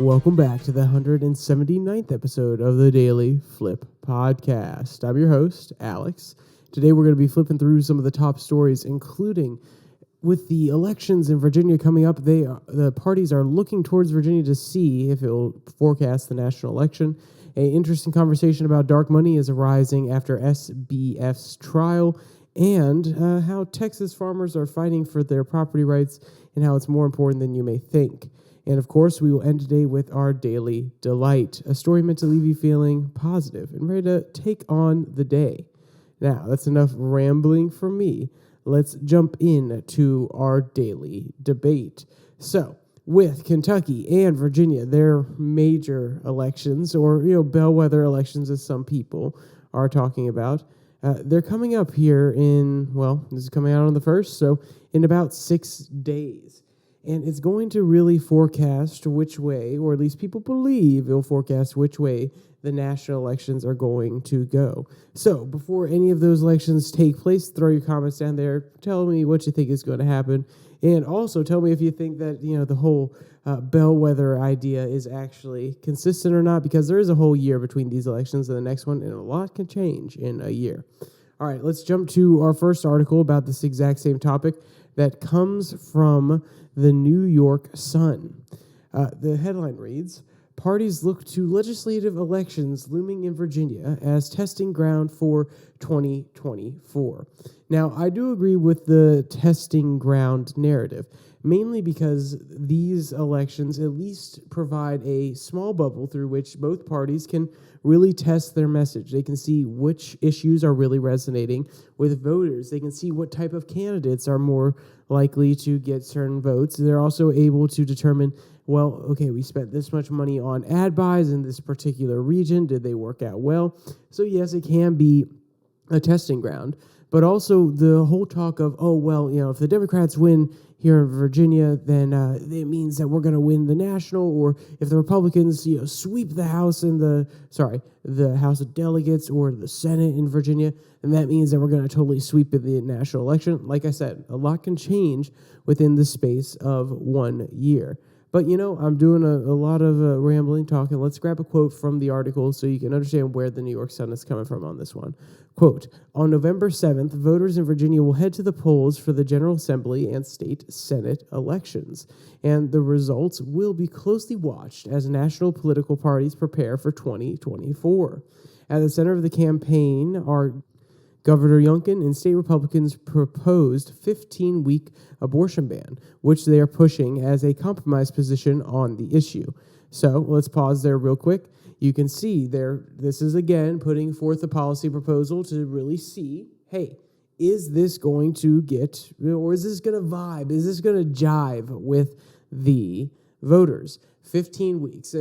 Welcome back to the 179th episode of the Daily Flip podcast. I'm your host, Alex. Today we're going to be flipping through some of the top stories, including with the elections in Virginia coming up. The parties are looking towards Virginia to see if it will forecast the national election. An interesting conversation about dark money is arising after SBF's trial, and how Texas farmers are fighting for their property rights and how it's more important than you may think. And of course, we will end today with our Daily Delight, a story meant to leave you feeling positive and ready to take on the day. Now, that's enough rambling for me. Let's jump in to our daily debate. So, with Kentucky and Virginia, their major elections, or bellwether elections as some people are talking about, they're coming up here this is coming out on the 1st, so in about 6 days. And it's going to really forecast which way, or at least people believe it'll forecast which way the national elections are going to go. So before any of those elections take place, throw your comments down there. Tell me what you think is going to happen. And also tell me if you think that, the whole bellwether idea is actually consistent or not, because there is a whole year between these elections and the next one, and a lot can change in a year. All right, let's jump to our first article about this exact same topic that comes from the New York Sun. The headline reads, "Parties look to legislative elections looming in Virginia as testing ground for 2024. Now, I do agree with the testing ground narrative, mainly because these elections at least provide a small bubble through which both parties can really test their message. They can see which issues are really resonating with voters. They can see what type of candidates are more likely to get certain votes. They're also able to determine, we spent this much money on ad buys in this particular region. Did they work out well? So yes, it can be a testing ground. But also the whole talk of, if the Democrats win here in Virginia, then it means that we're going to win the national. Or if the Republicans, sweep the House the House of Delegates or the Senate in Virginia, then that means that we're going to totally sweep the national election. Like I said, a lot can change within the space of 1 year. But, I'm doing a lot of rambling, talking. Let's grab a quote from the article so you can understand where the New York Sun is coming from on this one. Quote, "On November 7th, voters in Virginia will head to the polls for the General Assembly and State Senate elections, and the results will be closely watched as national political parties prepare for 2024. At the center of the campaign are Governor Youngkin and state Republicans' proposed 15-week abortion ban, which they are pushing as a compromise position on the issue." So let's pause there real quick. You can see there, this is again putting forth a policy proposal to really see, hey, is this going to get, or is this going to vibe? Is this going to jive with the voters? 15 weeks,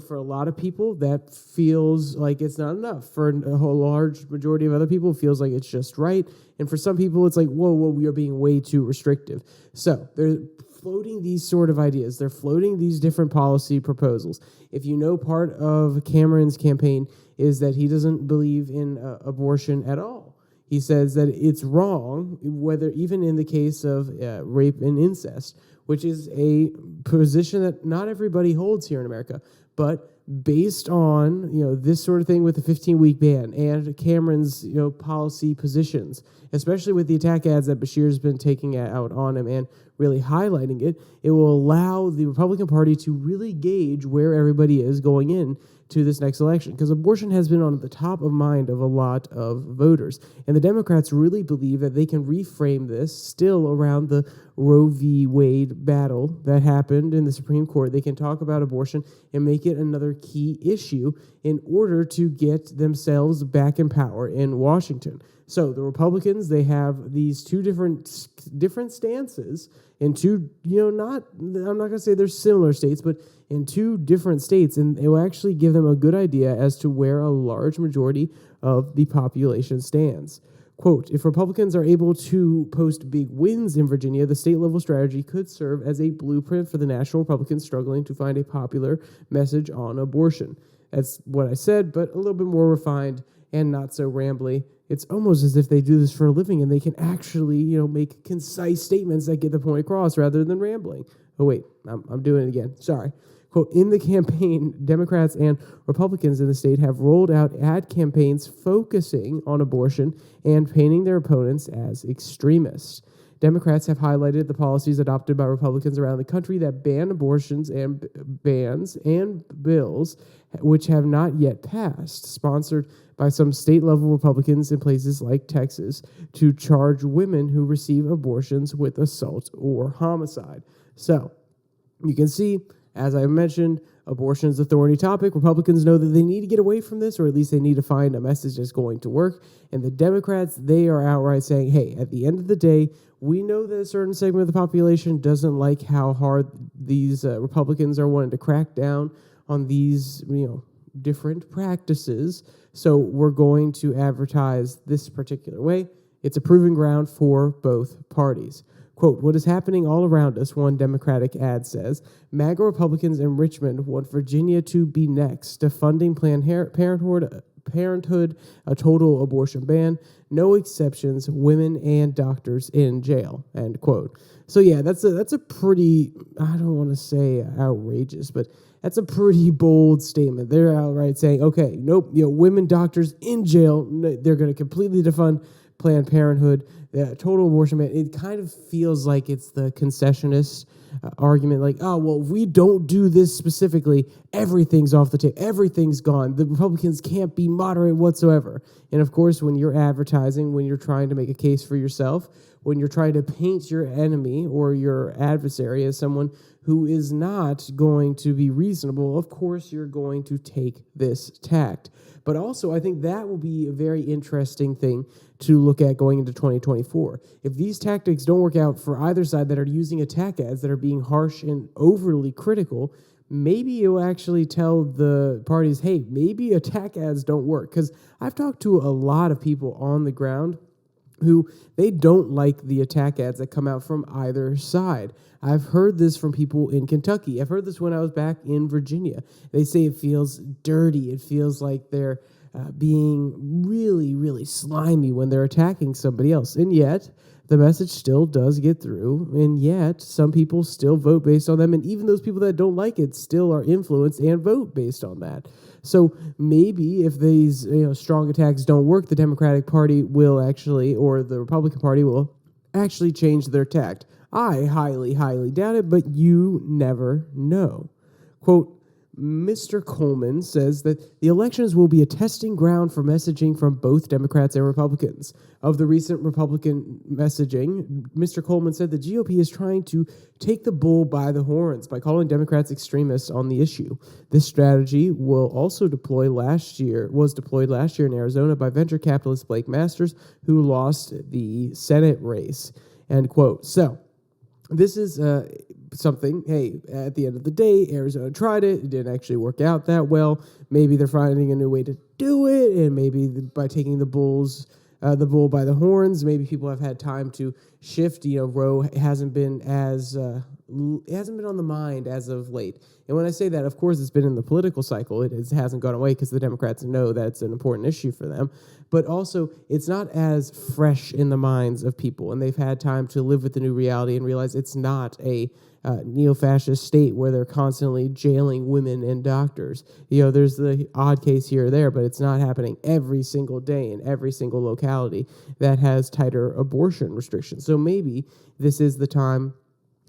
for a lot of people, that feels like it's not enough. For a whole large majority of other people, it feels like it's just right. And for some people, it's like, whoa, we are being way too restrictive. So they're floating these sort of ideas. They're floating these different policy proposals. If part of Cameron's campaign is that he doesn't believe in abortion at all. He says that it's wrong, whether even in the case of rape and incest, which is a position that not everybody holds here in America. But based on, this sort of thing with the 15-week ban and Cameron's, policy positions, especially with the attack ads that Bashir's been taking out on him and really highlighting it, it will allow the Republican Party to really gauge where everybody is going in to this next election, because abortion has been on the top of mind of a lot of voters. And the Democrats really believe that they can reframe this still around the Roe v. Wade battle that happened in the Supreme Court. They can talk about abortion and make it another key issue in order to get themselves back in power in Washington. So the Republicans, they have these two different stances in two, I'm not going to say they're similar states, but in two different states, and it will actually give them a good idea as to where a large majority of the population stands. Quote, "If Republicans are able to post big wins in Virginia, the state-level strategy could serve as a blueprint for the national Republicans struggling to find a popular message on abortion." That's what I said, but a little bit more refined and not so rambly. It's almost as if they do this for a living and they can actually, make concise statements that get the point across rather than rambling. Oh, wait, I'm doing it again. Sorry. Quote, in the campaign, Democrats and Republicans in the state have rolled out ad campaigns focusing on abortion and painting their opponents as extremists. Democrats have highlighted the policies adopted by Republicans around the country that ban abortions and bans and bills which have not yet passed, sponsored by some state-level Republicans in places like Texas, to charge women who receive abortions with assault or homicide. So, you can see, as I mentioned, abortion is a thorny topic. Republicans know that they need to get away from this, or at least they need to find a message that's going to work. And the Democrats, they are outright saying, hey, at the end of the day, we know that a certain segment of the population doesn't like how hard these Republicans are wanting to crack down on these, different practices. So we're going to advertise this particular way. It's a proving ground for both parties. Quote, what is happening all around us, one Democratic ad says. MAGA Republicans in Richmond want Virginia to be next, defunding Planned Parenthood, a total abortion ban, no exceptions, women and doctors in jail, end quote. So yeah, that's a pretty, I don't want to say outrageous, but that's a pretty bold statement. They're outright saying, okay, nope, women doctors in jail, they're going to completely defund Planned Parenthood, the total abortion ban. It kind of feels like it's the concessionist argument, like, oh, well, if we don't do this specifically, everything's off the table, everything's gone. The Republicans can't be moderate whatsoever. And of course, when you're advertising, when you're trying to make a case for yourself, when you're trying to paint your enemy or your adversary as someone who is not going to be reasonable, of course you're going to take this tact. But also, I think that will be a very interesting thing to look at going into 2024. If these tactics don't work out for either side that are using attack ads that are being harsh and overly critical, maybe it will actually tell the parties, hey, maybe attack ads don't work. Because I've talked to a lot of people on the ground who they don't like the attack ads that come out from either side. I've heard this from people in Kentucky. I've heard this when I was back in Virginia. They say it feels dirty. It feels like they're being really, really slimy when they're attacking somebody else. And yet, the message still does get through, and yet some people still vote based on them, and even those people that don't like it still are influenced and vote based on that. So maybe if these strong attacks don't work, the Democratic Party will actually, or the Republican Party will actually change their tact. I highly, highly doubt it, but you never know. Quote, Mr. Coleman says that the elections will be a testing ground for messaging from both Democrats and Republicans. Of the recent Republican messaging, Mr. Coleman said the GOP is trying to take the bull by the horns by calling Democrats extremists on the issue. This strategy was deployed last year in Arizona by venture capitalist Blake Masters, who lost the Senate race. End quote. So this is something, hey, at the end of the day, Arizona tried it. It didn't actually work out that well. Maybe they're finding a new way to do it, and maybe by taking the bull by the horns, maybe people have had time to shift. Roe hasn't been on the mind as of late. And when I say that, of course, it's been in the political cycle. It hasn't gone away because the Democrats know that it's an important issue for them. But also, it's not as fresh in the minds of people, and they've had time to live with the new reality and realize it's not a neo-fascist state where they're constantly jailing women and doctors. There's the odd case here or there, but it's not happening every single day in every single locality that has tighter abortion restrictions. So maybe this is the time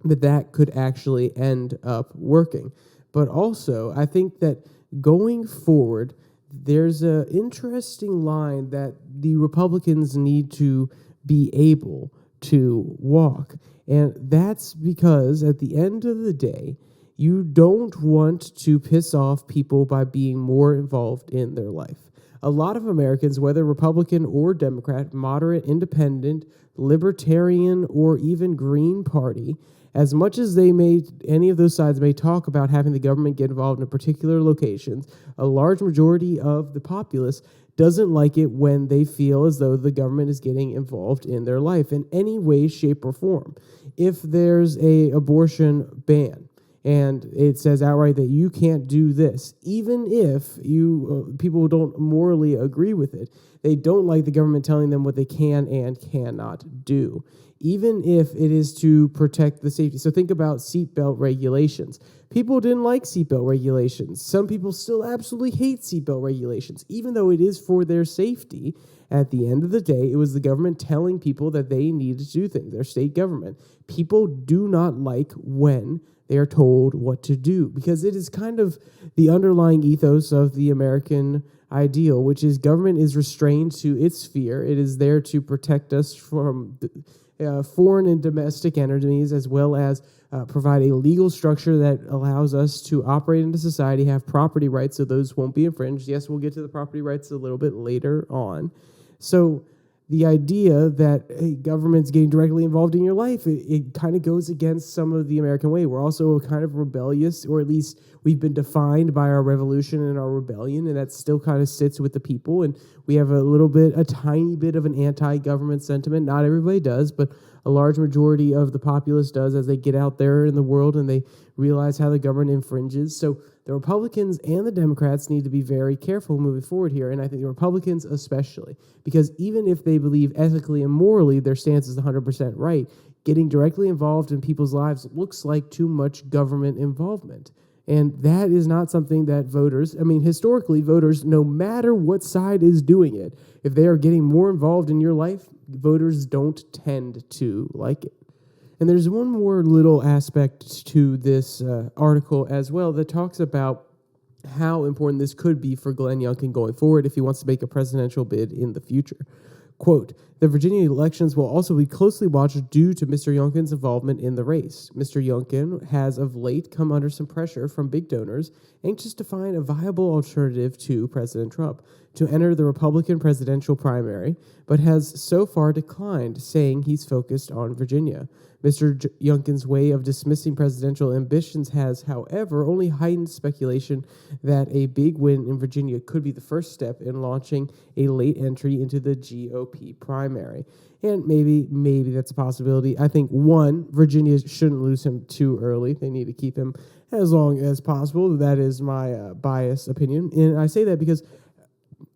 that could actually end up working. But also, I think that going forward, there's an interesting line that the Republicans need to be able to walk. And that's because at the end of the day, you don't want to piss off people by being more involved in their life. A lot of Americans, whether Republican or Democrat, moderate, independent, libertarian, or even Green Party, as much as any of those sides may talk about having the government get involved in particular locations, a large majority of the populace doesn't like it when they feel as though the government is getting involved in their life in any way, shape, or form. If there's a abortion ban and it says outright that you can't do this, even if people don't morally agree with it, they don't like the government telling them what they can and cannot do. even if it is to protect the safety. So think about seatbelt regulations. People didn't like seatbelt regulations. Some people still absolutely hate seatbelt regulations, even though it is for their safety. At the end of the day, it was the government telling people that they needed to do things, their state government. People do not like when they are told what to do, because it is kind of the underlying ethos of the American ideal, which is government is restrained to its sphere. It is there to protect us from foreign and domestic enemies, as well as provide a legal structure that allows us to operate into society, have property rights so those won't be infringed. Yes, we'll get to the property rights a little bit later on. So the idea that government's getting directly involved in your life, it kind of goes against some of the American way. We're also kind of rebellious, or at least we've been defined by our revolution and our rebellion, and that still kind of sits with the people. And we have a tiny bit of an anti-government sentiment. Not everybody does, but a large majority of the populace does as they get out there in the world and they realize how the government infringes. So the Republicans and the Democrats need to be very careful moving forward here, and I think the Republicans especially, because even if they believe ethically and morally their stance is 100% right, getting directly involved in people's lives looks like too much government involvement. And that is not something that historically voters, no matter what side is doing it, if they are getting more involved in your life, voters don't tend to like it. And there's one more little aspect to this article as well that talks about how important this could be for Glenn Youngkin going forward if he wants to make a presidential bid in the future. Quote, the Virginia elections will also be closely watched due to Mr. Youngkin's involvement in the race. Mr. Youngkin has of late come under some pressure from big donors anxious to find a viable alternative to President Trump to enter the Republican presidential primary, but has so far declined, saying he's focused on Virginia. Mr. Youngkin's way of dismissing presidential ambitions has, however, only heightened speculation that a big win in Virginia could be the first step in launching a late entry into the GOP primary. And maybe that's a possibility. I think, one, Virginia shouldn't lose him too early. They need to keep him as long as possible. That is my biased opinion. And I say that because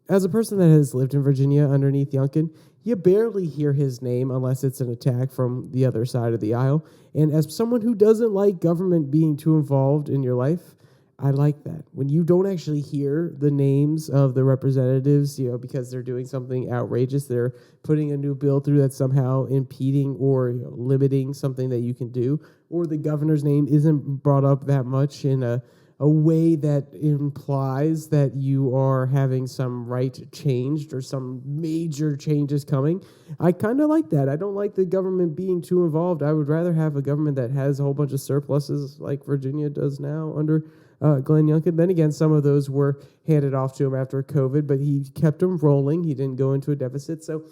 as a person that has lived in Virginia underneath Youngkin, you barely hear his name unless it's an attack from the other side of the aisle. And as someone who doesn't like government being too involved in your life, I like that. When you don't actually hear the names of the representatives, because they're doing something outrageous, they're putting a new bill through that's somehow impeding or limiting something that you can do, or the governor's name isn't brought up that much in a way that implies that you are having some right changed or some major changes coming. I kind of like that. I don't like the government being too involved. I would rather have a government that has a whole bunch of surpluses like Virginia does now under Glenn Youngkin. Then again, some of those were handed off to him after COVID, but he kept them rolling. He didn't go into a deficit. So,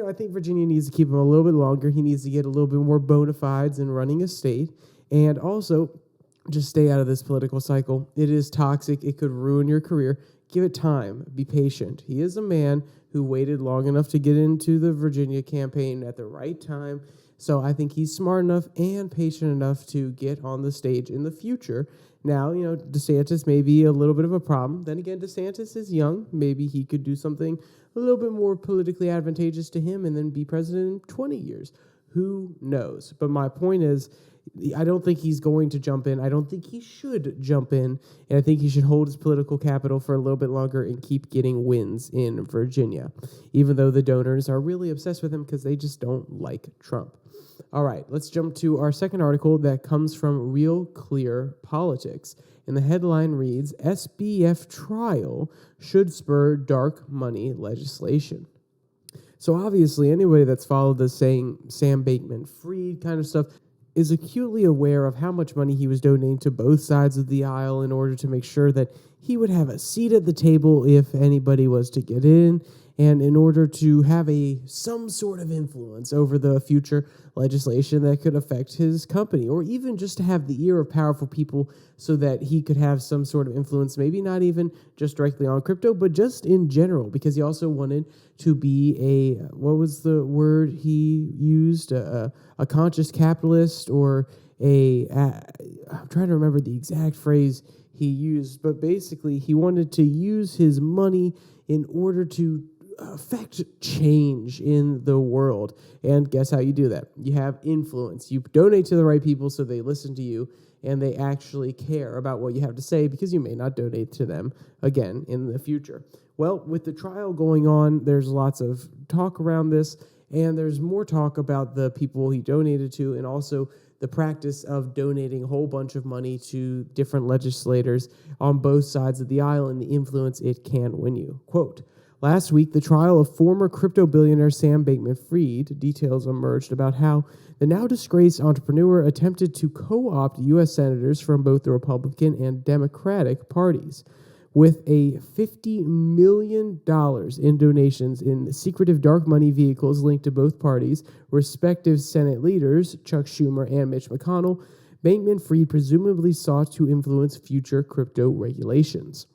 I think Virginia needs to keep him a little bit longer. He needs to get a little bit more bona fides in running a state. And also, just stay out of this political cycle. It is toxic. It could ruin your career. Give it time. Be patient. He is a man who waited long enough to get into the Virginia campaign at the right time. So I think he's smart enough and patient enough to get on the stage in the future. Now, DeSantis may be a little bit of a problem. Then again, DeSantis is young. Maybe he could do something a little bit more politically advantageous to him and then be president in 20 years. Who knows? But my point is, I don't think he's going to jump in. I don't think he should jump in. And I think he should hold his political capital for a little bit longer and keep getting wins in Virginia, even though the donors are really obsessed with him because they just don't like Trump. All right, let's jump to our second article that comes from Real Clear Politics. And the headline reads, SBF trial should spur dark money legislation. So obviously, anybody that's followed the saying Sam Bankman-Fried kind of stuff is acutely aware of how much money he was donating to both sides of the aisle in order to make sure that he would have a seat at the table if anybody was to get in, and in order to have some sort of influence over the future legislation that could affect his company, or even just to have the ear of powerful people so that he could have some sort of influence, maybe not even just directly on crypto, but just in general, because he also wanted to be what was the word he used, a conscious capitalist, or I'm trying to remember the exact phrase he used, but basically he wanted to use his money in order to affect change in the world. And guess how you do that? You have influence. You donate to the right people so they listen to you and they actually care about what you have to say, because you may not donate to them again in the future. Well, with the trial going on, there's lots of talk around this, and there's more talk about the people he donated to, and also the practice of donating a whole bunch of money to different legislators on both sides of the aisle and the influence it can win you. Quote, last week, the trial of former crypto billionaire Sam Bankman-Fried, details emerged about how the now disgraced entrepreneur attempted to co-opt U.S. senators from both the Republican and Democratic parties. With a $50 million in donations in secretive dark money vehicles linked to both parties' respective Senate leaders, Chuck Schumer and Mitch McConnell, Bankman-Fried presumably sought to influence future crypto regulations.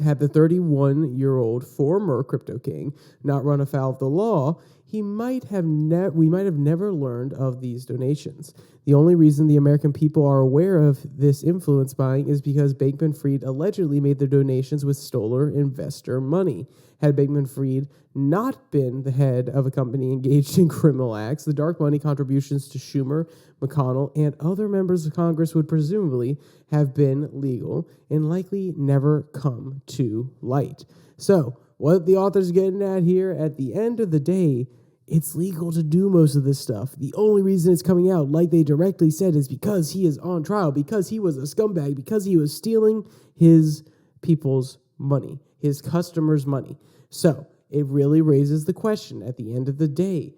Had the 31-year-old former crypto king not run afoul of the law, we might have never learned of these donations. The only reason the American people are aware of this influence buying is because Bankman-Fried allegedly made the donations with stolen investor money. Had Bankman-Fried not been the head of a company engaged in criminal acts, the dark money contributions to Schumer, McConnell, and other members of Congress would presumably have been legal and likely never come to light. So, what the author's getting at here, at the end of the day, it's legal to do most of this stuff. The only reason it's coming out, like they directly said, is because he is on trial, because he was a scumbag, because he was stealing his people's money, his customers' money. So it really raises the question at the end of the day,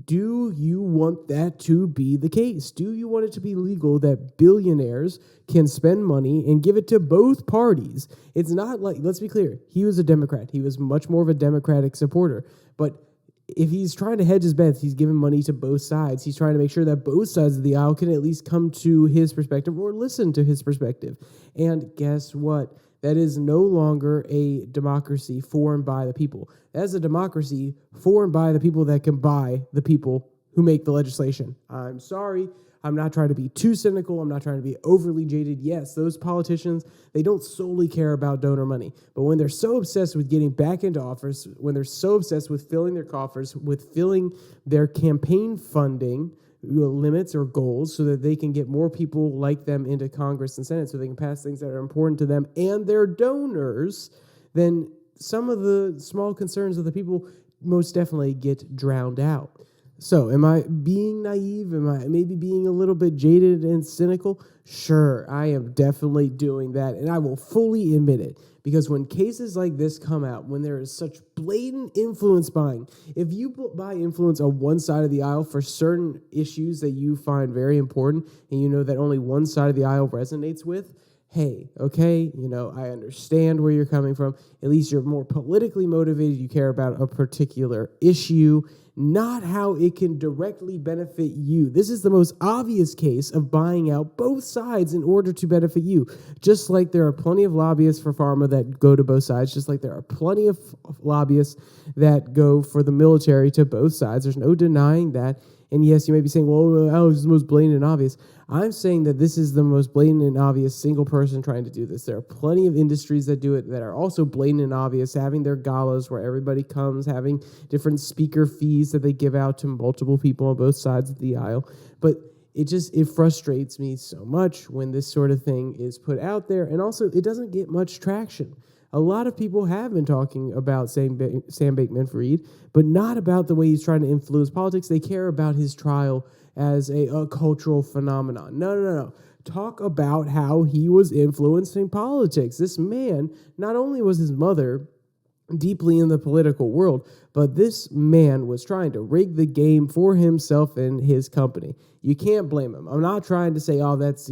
do you want that to be the case? Do you want it to be legal that billionaires can spend money and give it to both parties? It's not like, let's be clear, he was a Democrat. He was much more of a Democratic supporter. But if he's trying to hedge his bets, he's giving money to both sides. He's trying to make sure that both sides of the aisle can at least come to his perspective or listen to his perspective. And guess what? That is no longer a democracy formed by the people. That is a democracy formed by the people that can buy the people who make the legislation. I'm sorry. I'm not trying to be too cynical. I'm not trying to be overly jaded. Yes, those politicians, they don't solely care about donor money. But when they're so obsessed with getting back into office, when they're so obsessed with filling their coffers, with filling their campaign funding limits or goals so that they can get more people like them into Congress and Senate so they can pass things that are important to them and their donors, then some of the small concerns of the people most definitely get drowned out. So am I being naive? Am I maybe being a little bit jaded and cynical? Sure, I am definitely doing that, and I will fully admit it. Because when cases like this come out, when there is such blatant influence buying, if you buy influence on one side of the aisle for certain issues that you find very important, and you know that only one side of the aisle resonates with, hey, okay, I understand where you're coming from. At least you're more politically motivated. You care about a particular issue, not how it can directly benefit you. This is the most obvious case of buying out both sides in order to benefit you. Just like there are plenty of lobbyists for pharma that go to both sides, just like there are plenty of lobbyists that go for the military to both sides. There's no denying that. And yes, you may be saying, well, Alex is the most blatant and obvious. I'm saying that this is the most blatant and obvious single person trying to do this. There are plenty of industries that do it that are also blatant and obvious, having their galas where everybody comes, having different speaker fees that they give out to multiple people on both sides of the aisle. But it frustrates me so much when this sort of thing is put out there. And also, it doesn't get much traction. A lot of people have been talking about Sam Bankman-Fried, but not about the way he's trying to influence politics. They care about his trial as a cultural phenomenon. No. Talk about how he was influencing politics. This man, not only was his mother deeply in the political world, but this man was trying to rig the game for himself and his company. You can't blame him. I'm not trying to say, that's,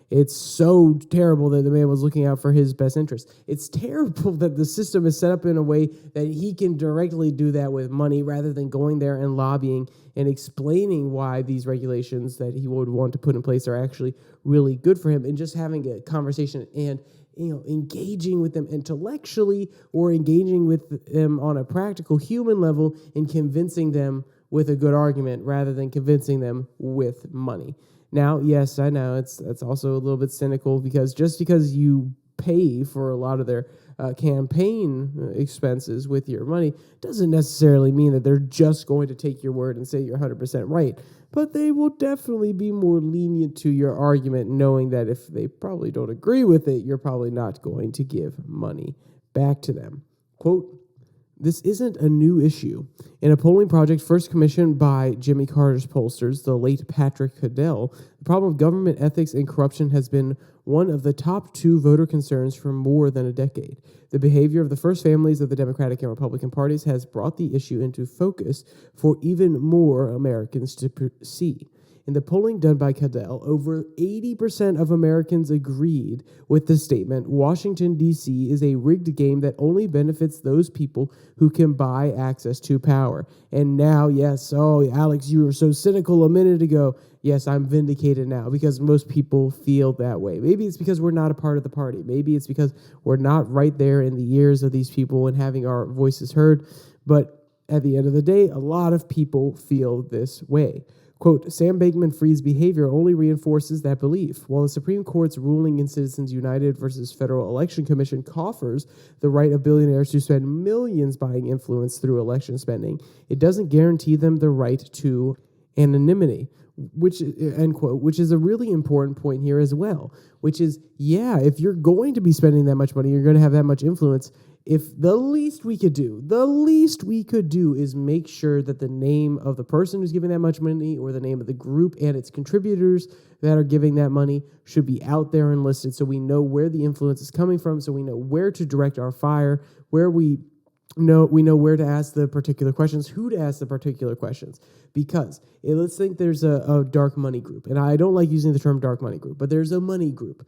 it's so terrible that the man was looking out for his best interest. It's terrible that the system is set up in a way that he can directly do that with money rather than going there and lobbying and explaining why these regulations that he would want to put in place are actually really good for him, and just having a conversation and engaging with them intellectually or engaging with them on a practical human level and convincing them with a good argument rather than convincing them with money. Now, yes, I know it's also a little bit cynical because just because you pay for a lot of their campaign expenses with your money doesn't necessarily mean that they're just going to take your word and say you're 100% right. But they will definitely be more lenient to your argument, knowing that if they probably don't agree with it, you're probably not going to give money back to them. Quote, "This isn't a new issue. In a polling project first commissioned by Jimmy Carter's pollsters, the late Patrick Cadell, the problem of government ethics and corruption has been one of the top 2 voter concerns for more than a decade. The behavior of the first families of the Democratic and Republican parties has brought the issue into focus for even more Americans to see. In the polling done by Cadell, over 80% of Americans agreed with the statement, Washington, D.C. is a rigged game that only benefits those people who can buy access to power. And now, yes, oh, Alex, you were so cynical a minute ago. Yes, I'm vindicated now because most people feel that way. Maybe it's because we're not a part of the party. Maybe it's because we're not right there in the ears of these people and having our voices heard. But at the end of the day, a lot of people feel this way. Quote, Sam Bankman-Fried's behavior only reinforces that belief. While the Supreme Court's ruling in Citizens United versus Federal Election Commission coffers the right of billionaires to spend millions buying influence through election spending, it doesn't guarantee them the right to anonymity, which, end quote, which is a really important point here as well, which is, yeah, if you're going to be spending that much money, you're going to have that much influence. If the least we could do is make sure that the name of the person who's giving that much money or the name of the group and its contributors that are giving that money should be out there and listed so we know where the influence is coming from, so we know where to direct our fire, where we know where to ask the particular questions, who to ask the particular questions. Because let's think there's a dark money group. And I don't like using the term dark money group, but there's a money group.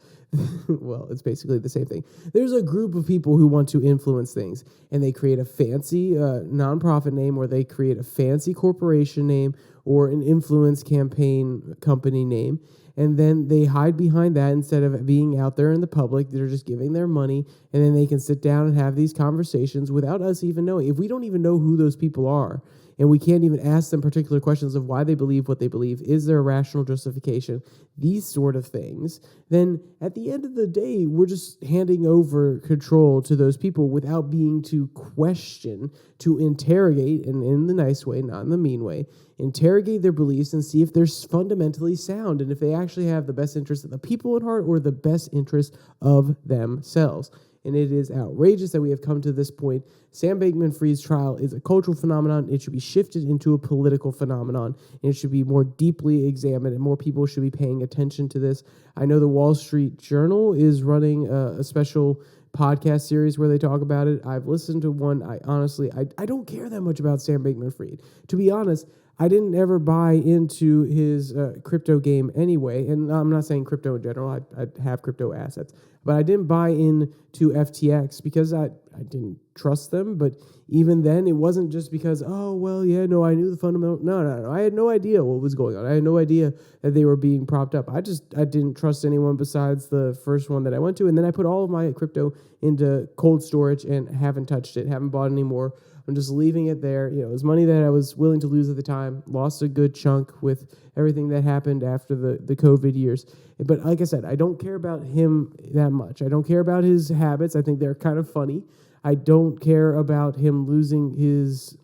Well, it's basically the same thing. There's a group of people who want to influence things, and they create a fancy nonprofit name, or they create a fancy corporation name, or an influence campaign company name. And then they hide behind that instead of being out there in the public. They're just giving their money, and then they can sit down and have these conversations without us even knowing. If we don't even know who those people are, and we can't even ask them particular questions of why they believe what they believe, is there a rational justification, these sort of things, then at the end of the day, we're just handing over control to those people without being to question, to interrogate, and in the nice way, not in the mean way, interrogate their beliefs and see if they're fundamentally sound and if they actually have the best interest of the people at heart or the best interest of themselves. And it is outrageous that we have come to this point. Sam Bankman-Fried's trial is a cultural phenomenon. It should be shifted into a political phenomenon, and it should be more deeply examined, and more people should be paying attention to this. I know the Wall Street Journal is running a special podcast series where they talk about it. I've listened to one. I don't care that much about Sam Bankman-Fried. To be honest, I didn't ever buy into his crypto game anyway, and I'm not saying crypto in general. I have crypto assets, but I didn't buy into FTX because I didn't trust them. But even then, it wasn't just because, oh, well, yeah, no, I knew the fundamental. No. I had no idea what was going on. I had no idea that they were being propped up. I didn't trust anyone besides the first one that I went to, and then I put all of my crypto into cold storage and haven't touched it, haven't bought any more. I'm just leaving it there. It was money that I was willing to lose at the time. Lost a good chunk with everything that happened after the COVID years. But like I said, I don't care about him that much. I don't care about his habits. I think they're kind of funny. I don't care about him losing his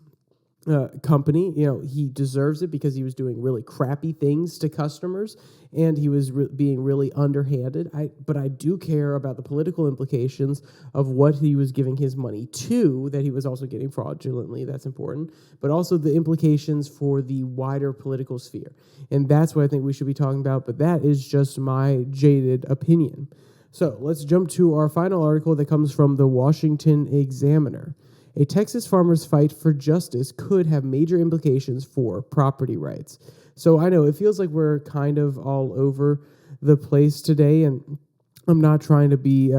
company. He deserves it because he was doing really crappy things to customers, and he was being really underhanded. But I do care about the political implications of what he was giving his money to, that he was also getting fraudulently. That's important. But also the implications for the wider political sphere. And that's what I think we should be talking about. But that is just my jaded opinion. So let's jump to our final article that comes from the Washington Examiner. A Texas farmer's fight for justice could have major implications for property rights. So I know it feels like we're kind of all over the place today, and I'm not trying to be,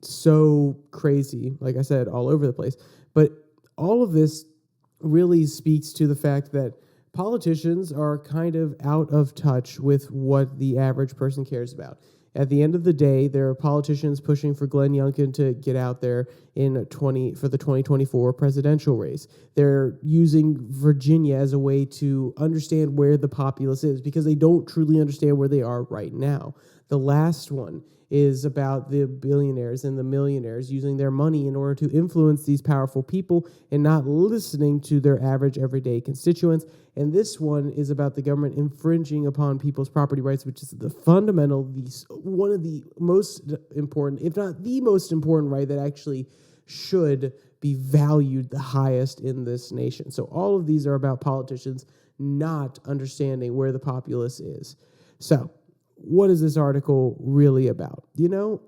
so crazy, like I said, all over the place. But all of this really speaks to the fact that politicians are kind of out of touch with what the average person cares about. At the end of the day, there are politicians pushing for Glenn Youngkin to get out there for the 2024 presidential race. They're using Virginia as a way to understand where the populace is because they don't truly understand where they are right now. The last one is about the billionaires and the millionaires using their money in order to influence these powerful people and not listening to their average everyday constituents. And this one is about the government infringing upon people's property rights, which is the fundamental, one of the most important, if not the most important right that actually should be valued the highest in this nation. So all of these are about politicians not understanding where the populace is. So what is this article really about?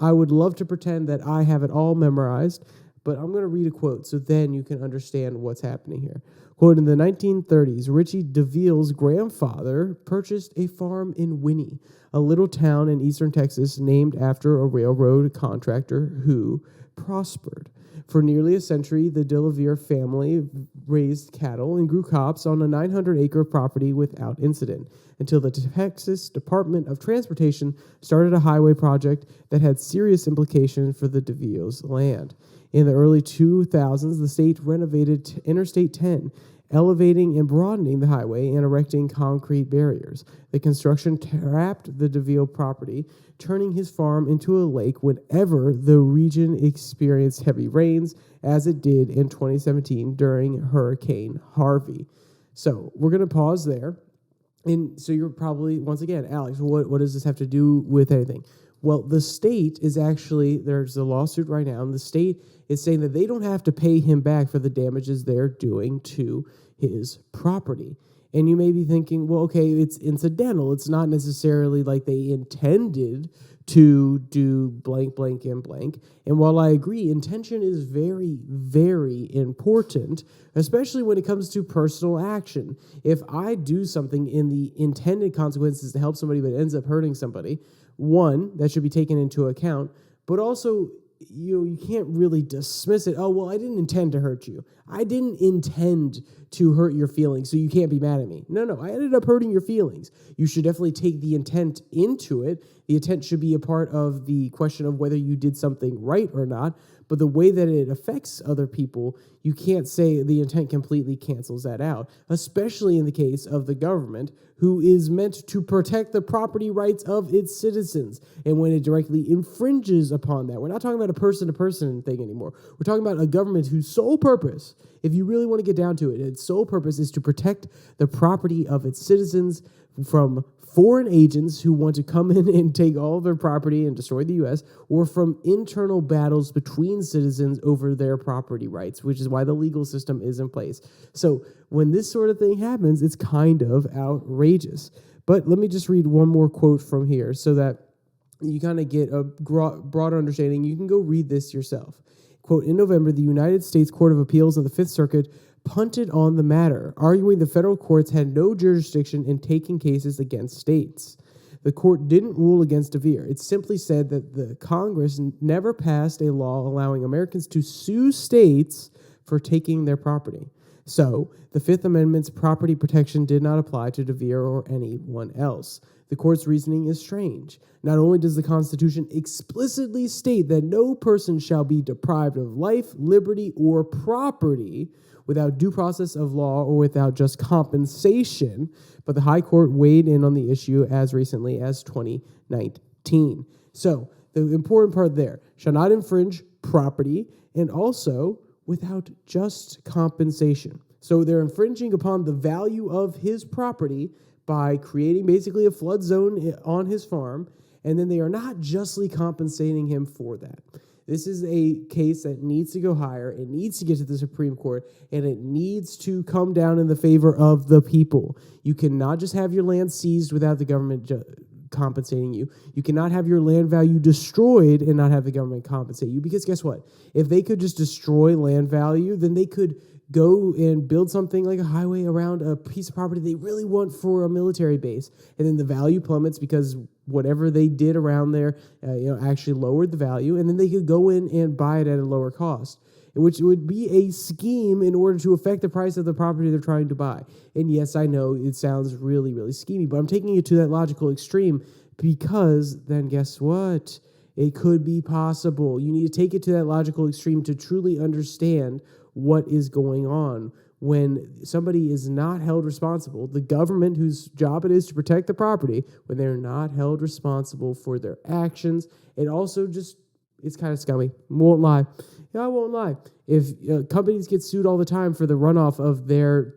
I would love to pretend that I have it all memorized, but I'm going to read a quote so then you can understand what's happening here. Quote, in the 1930s, Richie DeVille's grandfather purchased a farm in Winnie, a little town in eastern Texas named after a railroad contractor who prospered. For nearly a century, the DeVille family raised cattle and grew crops on a 900-acre property without incident, until the Texas Department of Transportation started a highway project that had serious implications for the DeVille's land. In the early 2000s, the state renovated Interstate 10, elevating and broadening the highway and erecting concrete barriers. The construction trapped the DeVille property, turning his farm into a lake whenever the region experienced heavy rains, as it did in 2017 during Hurricane Harvey. So we're going to pause there. And so you're probably, once again, Alex, what does this have to do with anything? Well, the state is actually, there's a lawsuit right now, and the state is saying that they don't have to pay him back for the damages they're doing to his property. And you may be thinking, well, okay, it's incidental. It's not necessarily like they intended to do blank, blank, and blank. And while I agree, intention is very, very important, especially when it comes to personal action. If I do something in the intended consequences to help somebody but ends up hurting somebody, one, that should be taken into account, but also you can't really dismiss it. Oh, well, I didn't intend to hurt you. I didn't intend to hurt your feelings, so you can't be mad at me. No, I ended up hurting your feelings. You should definitely take the intent into it. The intent should be a part of the question of whether you did something right or not, but the way that it affects other people, you can't say the intent completely cancels that out, especially in the case of the government, who is meant to protect the property rights of its citizens. And when it directly infringes upon that, we're not talking about a person-to-person thing anymore. We're talking about a government whose sole purpose, if you really want to get down to it, its sole purpose is to protect the property of its citizens from foreign agents who want to come in and take all of their property and destroy the U.S., or from internal battles between citizens over their property rights, which is why the legal system is in place. So when this sort of thing happens, it's kind of outrageous. But let me just read one more quote from here so that you kind of get a broader understanding. You can go read this yourself. Quote, in November, the United States Court of Appeals of the Fifth Circuit punted on the matter, arguing the federal courts had no jurisdiction in taking cases against states. The court didn't rule against DeVere. It simply said that the Congress never passed a law allowing Americans to sue states for taking their property. So, the Fifth Amendment's property protection did not apply to DeVere or anyone else. The court's reasoning is strange. Not only does the Constitution explicitly state that no person shall be deprived of life, liberty, or property without due process of law or without just compensation, but the High Court weighed in on the issue as recently as 2019. So, the important part there, shall not infringe property, and also without just compensation. So they're infringing upon the value of his property by creating basically a flood zone on his farm, and then they are not justly compensating him for that. This is a case that needs to go higher. It needs to get to the Supreme Court, and it needs to come down in the favor of the people. You cannot just have your land seized without the government compensating you. You cannot have your land value destroyed and not have the government compensate you, because guess what? If they could just destroy land value, then they could go and build something like a highway around a piece of property they really want for a military base, and then the value plummets because whatever they did around there actually lowered the value, and then they could go in and buy it at a lower cost, which would be a scheme in order to affect the price of the property they're trying to buy. And yes, I know it sounds really, really schemy, but I'm taking it to that logical extreme because then guess what? It could be possible. You need to take it to that logical extreme to truly understand what is going on when somebody is not held responsible, the government whose job it is to protect the property, when they're not held responsible for their actions, it also just, it's kind of scummy. Won't lie. Yeah, I won't lie. If companies get sued all the time for the runoff of their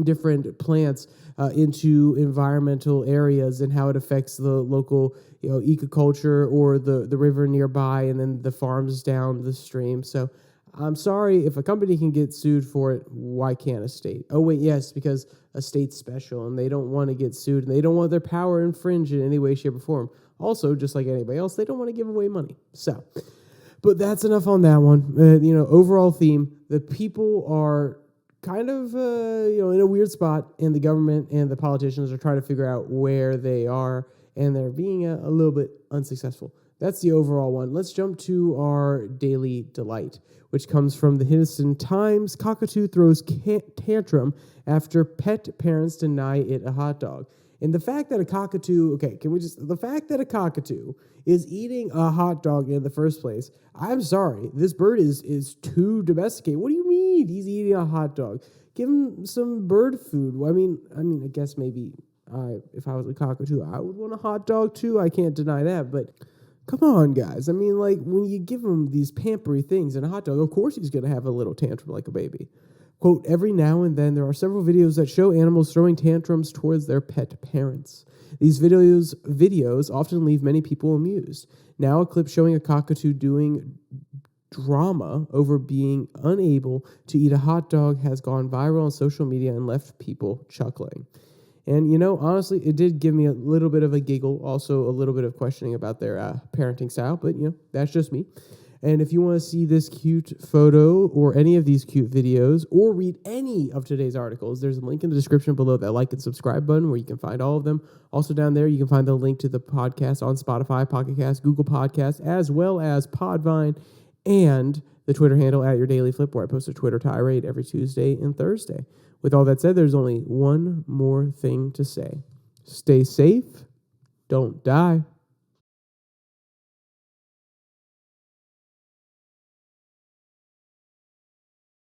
different plants into environmental areas and how it affects the local, ecoculture or the river nearby and then the farms down the stream. So I'm sorry, if a company can get sued for it, why can't a state? Oh, wait, yes, because a state's special and they don't want to get sued and they don't want their power infringed in any way, shape, or form. Also, just like anybody else, they don't want to give away money. So, but that's enough on that one. Overall theme, the people are kind of, in a weird spot, and the government and the politicians are trying to figure out where they are, and they're being a little bit unsuccessful. That's the overall one. Let's jump to our daily delight, which comes from the Hinton Times. Cockatoo throws tantrum after pet parents deny it a hot dog. And the fact that a cockatoo, the fact that a cockatoo is eating a hot dog in the first place, I'm sorry, this bird is too domesticated. What do you mean he's eating a hot dog? Give him some bird food. I mean, I guess maybe if I was a cockatoo, I would want a hot dog too. I can't deny that, but come on, guys. I mean, like, when you give him these pampery things and a hot dog, of course he's going to have a little tantrum like a baby. Quote, every now and then there are several videos that show animals throwing tantrums towards their pet parents. These videos often leave many people amused. Now a clip showing a cockatoo doing drama over being unable to eat a hot dog has gone viral on social media and left people chuckling. And, honestly, it did give me a little bit of a giggle, also a little bit of questioning about their parenting style, but, that's just me. And if you want to see this cute photo or any of these cute videos or read any of today's articles, there's a link in the description below, that like and subscribe button, where you can find all of them. Also down there, you can find the link to the podcast on Spotify, Pocket Cast, Google Podcasts, as well as Podvine, and the Twitter handle @YourDailyFlip, where I post a Twitter tirade every Tuesday and Thursday. With all that said, there's only one more thing to say. Stay safe. Don't die.